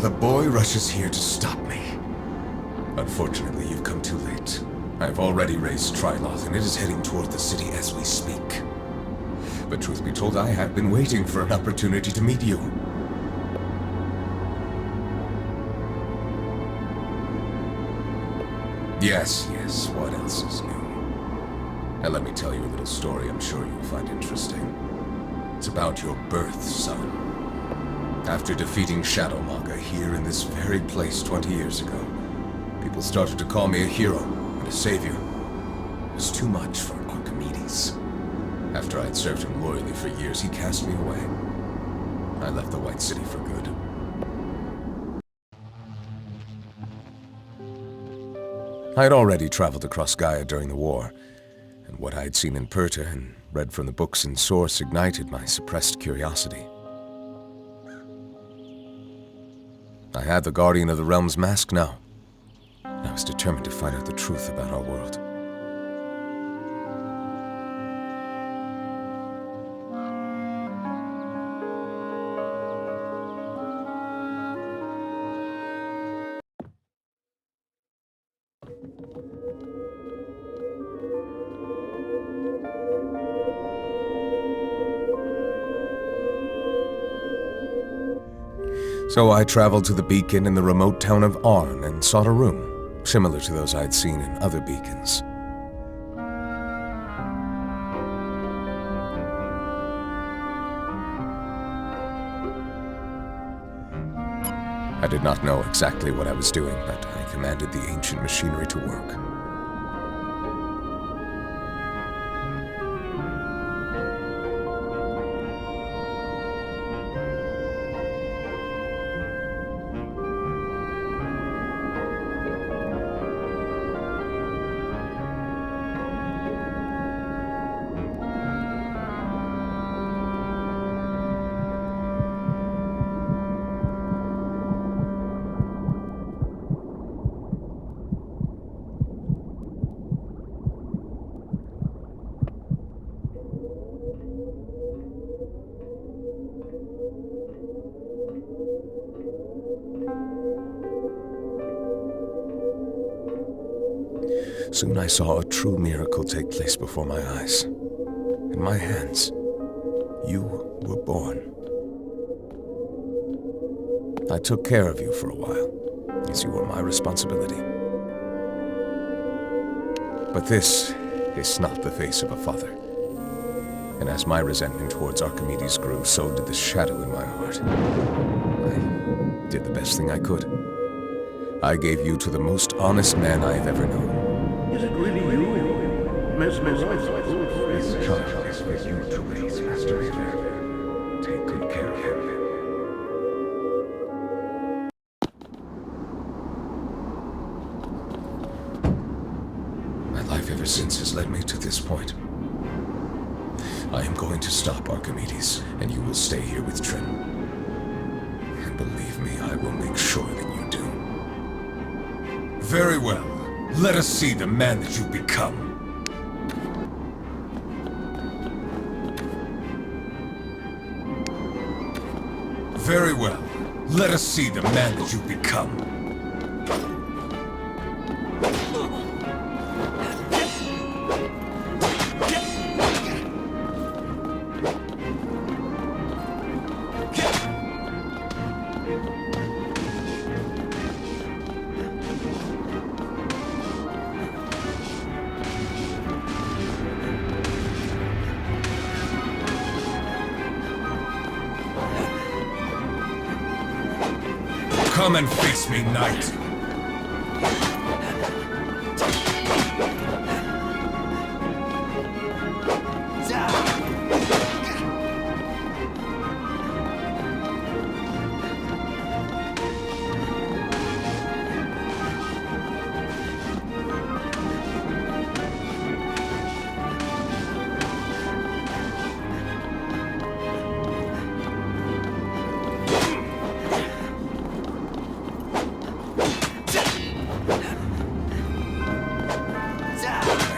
The boy rushes here to stop me. Unfortunately, you've come too late. I've already raised Triloth, and it is heading toward the city as we speak. But truth be told, I have been waiting for an opportunity to meet you. Yes, what else is new? Now let me tell you a little story I'm sure you'll find interesting. It's about your birth, son. After defeating Shadowmaga here in this very place 20 years ago, people started to call me a hero and a savior. It was too much for Archimedes. After I'd served him loyally for years, he cast me away. I left the White City for good. I had already traveled across Gaia during the war, and what I had seen in Perta and read from the books in Source ignited my suppressed curiosity. I had the Guardian of the Realm's mask now. I was determined to find out the truth about our world. So I traveled to the beacon in the remote town of Arn and sought a room, similar to those I'd seen in other beacons. I did not know exactly what I was doing, but I commanded the ancient machinery to work. Soon I saw a true miracle take place before my eyes. In my hands, you were born. I took care of you for a while, as you were my responsibility. But this is not the face of a father. And as my resentment towards Archimedes grew, so did the shadow in my heart. I did the best thing I could. I gave you to the most honest man I have ever known. Is it really you? Mesmeroth? This child is for you to raise, Master Vader. Take good care of him. My life ever since has led me to this point. I am going to stop Archimedes, and you will stay here with Trin. And believe me, I will make sure that you do. Very well. Let us see the man that you've become. Very well. Let us see the man that you've become. Come and face me, knight.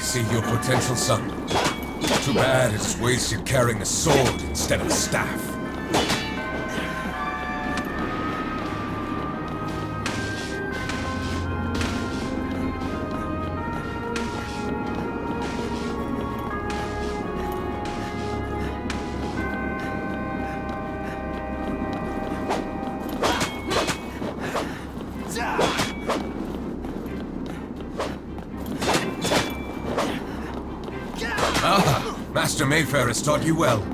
See your potential son. Too bad it's wasted carrying a sword instead of a staff. Master Mayfair has taught you well.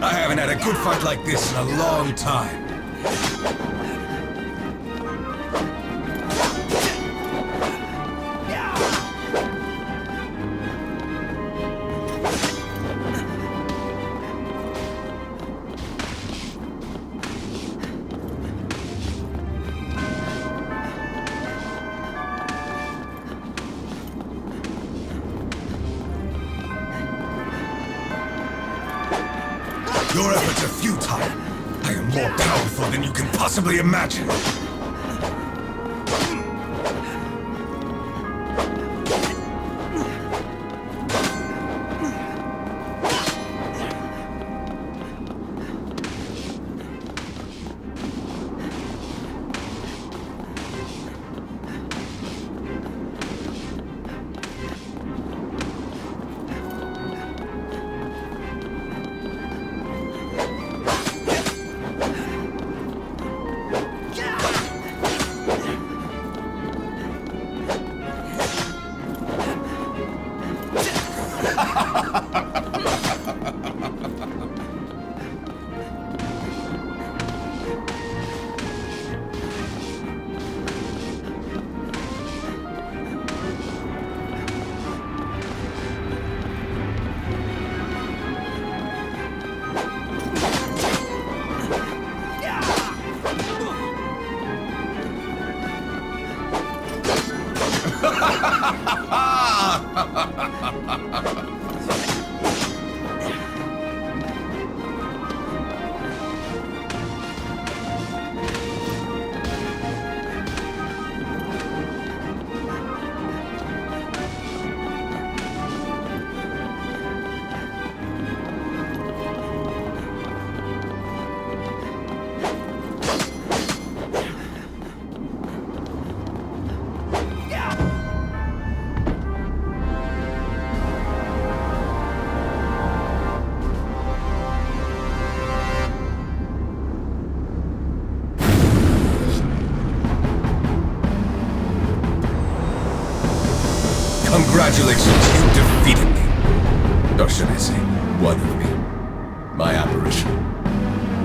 I haven't had a good fight like this in a long time. Your efforts are futile. I am more powerful than you can possibly imagine. Congratulations, you defeated me. Or should I say, one of me. My apparition.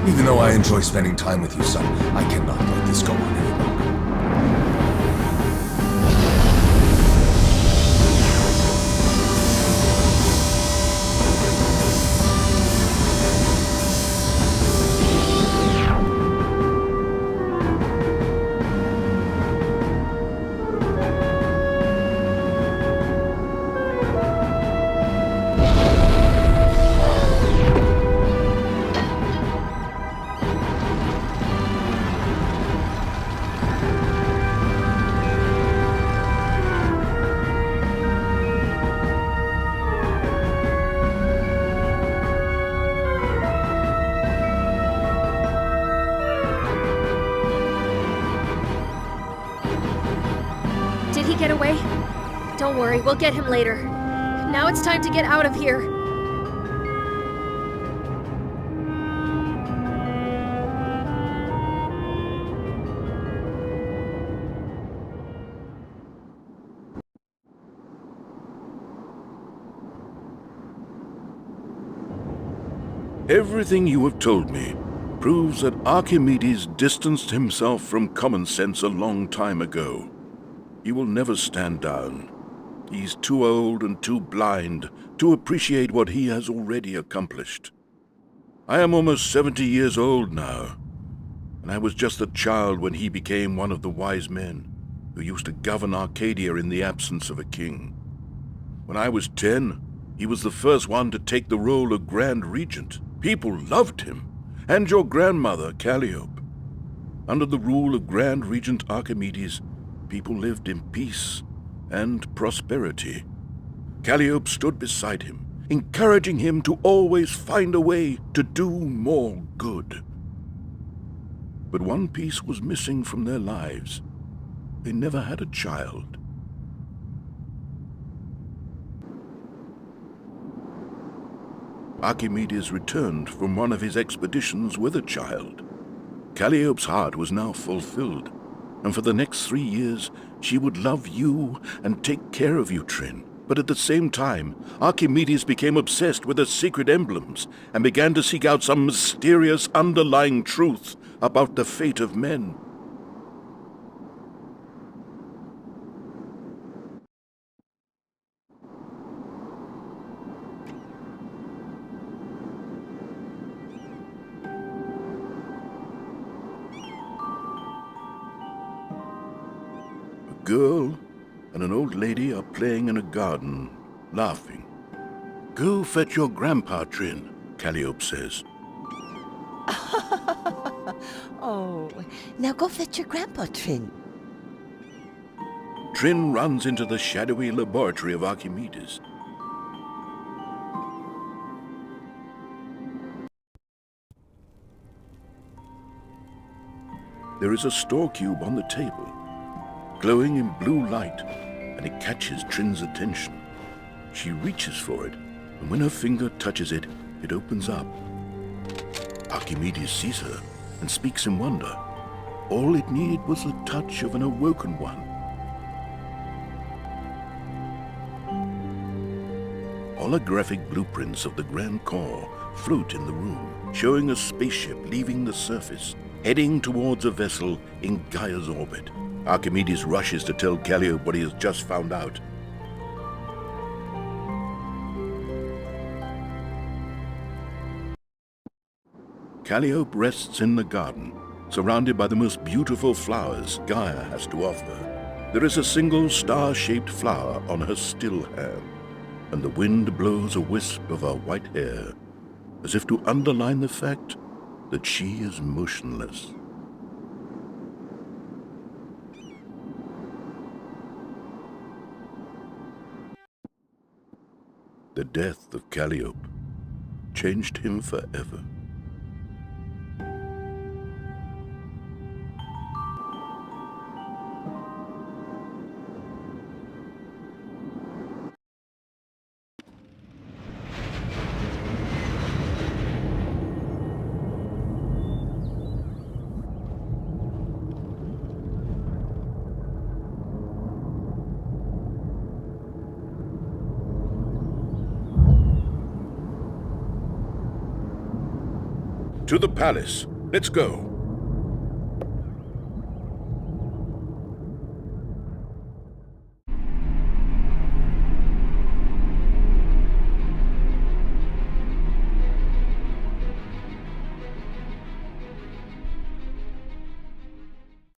Even though I enjoy spending time with you, son, I cannot let this go on any longer. Did he get away? Don't worry, we'll get him later. Now it's time to get out of here. Everything you have told me proves that Archimedes distanced himself from common sense a long time ago. He will never stand down. He's too old and too blind to appreciate what he has already accomplished. I am almost 70 years old now, and I was just a child when he became one of the wise men who used to govern Arcadia in the absence of a king. When I was 10, he was the first one to take the role of Grand Regent. People loved him, and your grandmother, Calliope. Under the rule of Grand Regent Archimedes, people lived in peace and prosperity. Calliope stood beside him, encouraging him to always find a way to do more good. But one piece was missing from their lives. They never had a child. Archimedes returned from one of his expeditions with a child. Calliope's heart was now fulfilled, and for the next 3 years she would love you and take care of you, Trin. But at the same time, Archimedes became obsessed with the secret emblems and began to seek out some mysterious underlying truth about the fate of men. A girl and an old lady are playing in a garden, laughing. "Go fetch your grandpa, Trin," Calliope says. Oh, now go fetch your grandpa, Trin. Trin runs into the shadowy laboratory of Archimedes. There is a store cube on the table, glowing in blue light, and it catches Trin's attention. She reaches for it, and when her finger touches it, it opens up. Archimedes sees her and speaks in wonder. All it needed was the touch of an awoken one. Holographic blueprints of the Grand Core float in the room, showing a spaceship leaving the surface, heading towards a vessel in Gaia's orbit. Archimedes rushes to tell Calliope what he has just found out. Calliope rests in the garden, surrounded by the most beautiful flowers Gaia has to offer. There is a single star-shaped flower on her still hand, and the wind blows a wisp of her white hair, as if to underline the fact that she is motionless. The death of Calliope changed him forever. To the palace. Let's go.